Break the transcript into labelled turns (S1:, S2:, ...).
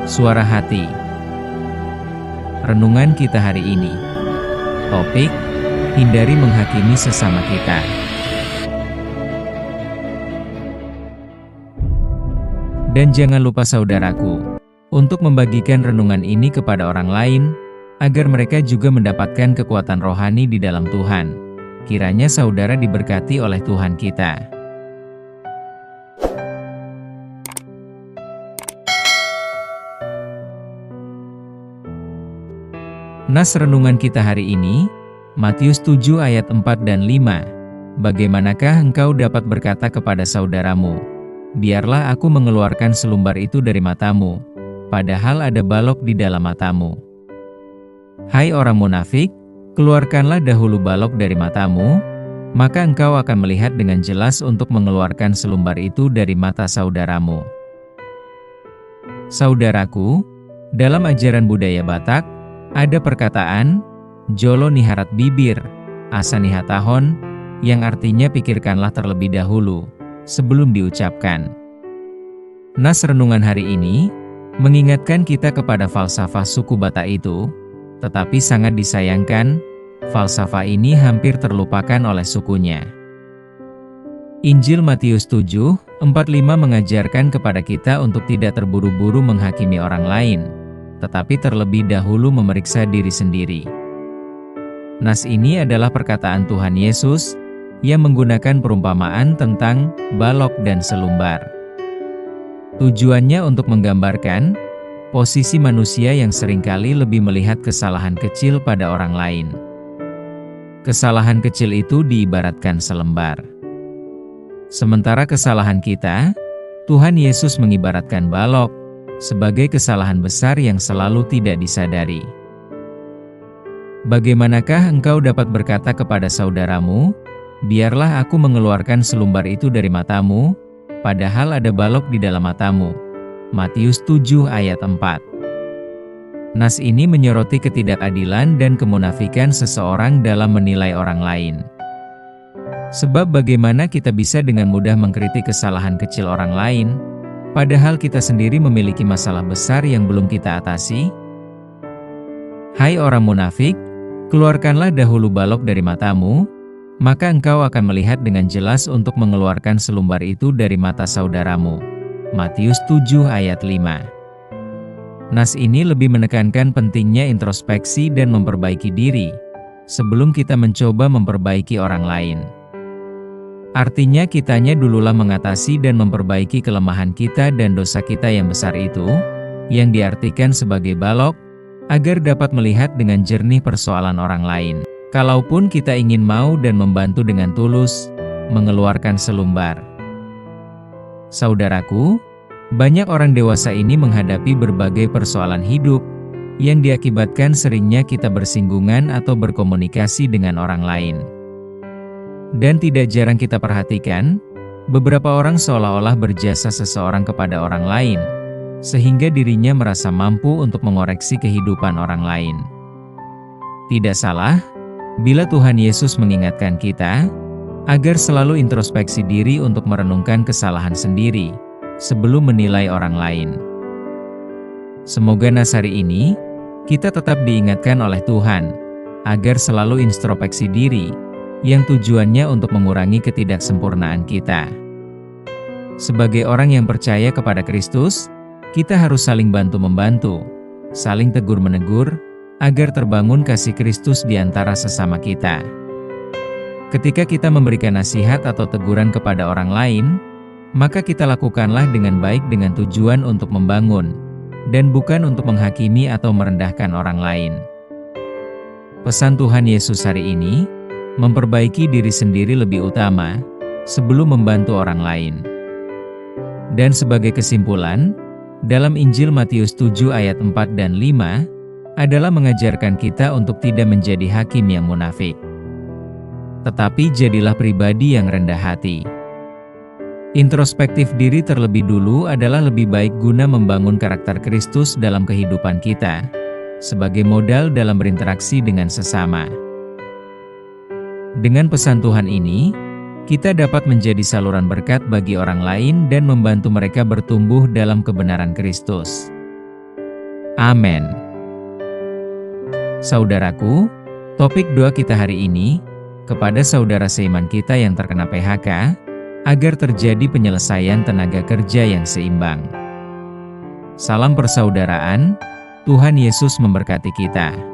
S1: Suara Hati. Renungan kita hari ini. Topik: hindari menghakimi sesama kita. Dan jangan lupa saudaraku, untuk membagikan renungan ini kepada orang lain, agar mereka juga mendapatkan kekuatan rohani di dalam Tuhan. Kiranya saudara diberkati oleh Tuhan kita. Nas renungan kita hari ini, Matius 7 ayat 4 dan 5. Bagaimanakah engkau dapat berkata kepada saudaramu, biarlah aku mengeluarkan selumbar itu dari matamu, padahal ada balok di dalam matamu. Hai orang munafik, keluarkanlah dahulu balok dari matamu, maka engkau akan melihat dengan jelas untuk mengeluarkan selumbar itu dari mata saudaramu. Saudaraku, dalam ajaran budaya Batak, ada perkataan, jolo niharat bibir, asa nihatahon, yang artinya pikirkanlah terlebih dahulu, sebelum diucapkan. Nas renungan hari ini, mengingatkan kita kepada falsafah suku Batak itu, tetapi sangat disayangkan, falsafah ini hampir terlupakan oleh sukunya. Injil Matius 7, 45 mengajarkan kepada kita untuk tidak terburu-buru menghakimi orang lain, tetapi terlebih dahulu memeriksa diri sendiri. Nas ini adalah perkataan Tuhan Yesus yang menggunakan perumpamaan tentang balok dan selumbar. Tujuannya untuk menggambarkan posisi manusia yang seringkali lebih melihat kesalahan kecil pada orang lain. Kesalahan kecil itu diibaratkan selembar. Sementara kesalahan kita, Tuhan Yesus mengibaratkan balok sebagai kesalahan besar yang selalu tidak disadari. Bagaimanakah engkau dapat berkata kepada saudaramu, biarlah aku mengeluarkan selumbar itu dari matamu, padahal ada balok di dalam matamu. Matius 7 ayat 4. Nas ini menyoroti ketidakadilan dan kemunafikan seseorang dalam menilai orang lain. Sebab bagaimana kita bisa dengan mudah mengkritik kesalahan kecil orang lain, padahal kita sendiri memiliki masalah besar yang belum kita atasi? Hai orang munafik, keluarkanlah dahulu balok dari matamu, maka engkau akan melihat dengan jelas untuk mengeluarkan selumbar itu dari mata saudaramu. Matius 7 ayat 5. Nas ini lebih menekankan pentingnya introspeksi dan memperbaiki diri, sebelum kita mencoba memperbaiki orang lain. Artinya kitanya dululah mengatasi dan memperbaiki kelemahan kita dan dosa kita yang besar itu, yang diartikan sebagai balok, agar dapat melihat dengan jernih persoalan orang lain. Kalaupun kita ingin mau dan membantu dengan tulus, mengeluarkan selumbar. Saudaraku, banyak orang dewasa ini menghadapi berbagai persoalan hidup, yang diakibatkan seringnya kita bersinggungan atau berkomunikasi dengan orang lain. Dan tidak jarang kita perhatikan, beberapa orang seolah-olah berjasa seseorang kepada orang lain, sehingga dirinya merasa mampu untuk mengoreksi kehidupan orang lain. Tidak salah, bila Tuhan Yesus mengingatkan kita, agar selalu introspeksi diri untuk merenungkan kesalahan sendiri, sebelum menilai orang lain. Semoga nas hari ini, kita tetap diingatkan oleh Tuhan, agar selalu introspeksi diri, yang tujuannya untuk mengurangi ketidaksempurnaan kita. Sebagai orang yang percaya kepada Kristus, kita harus saling bantu-membantu, saling tegur-menegur, agar terbangun kasih Kristus di antara sesama kita. Ketika kita memberikan nasihat atau teguran kepada orang lain, maka kita lakukanlah dengan baik dengan tujuan untuk membangun, dan bukan untuk menghakimi atau merendahkan orang lain. Pesan Tuhan Yesus hari ini, memperbaiki diri sendiri lebih utama, sebelum membantu orang lain. Dan sebagai kesimpulan, dalam Injil Matius 7 ayat 4 dan 5, adalah mengajarkan kita untuk tidak menjadi hakim yang munafik. Tetapi jadilah pribadi yang rendah hati. Introspektif diri terlebih dulu adalah lebih baik guna membangun karakter Kristus dalam kehidupan kita, sebagai modal dalam berinteraksi dengan sesama. Dengan pesan Tuhan ini, kita dapat menjadi saluran berkat bagi orang lain dan membantu mereka bertumbuh dalam kebenaran Kristus. Amin. Saudaraku, topik doa kita hari ini, kepada saudara seiman kita yang terkena PHK, agar terjadi penyelesaian tenaga kerja yang seimbang. Salam persaudaraan, Tuhan Yesus memberkati kita.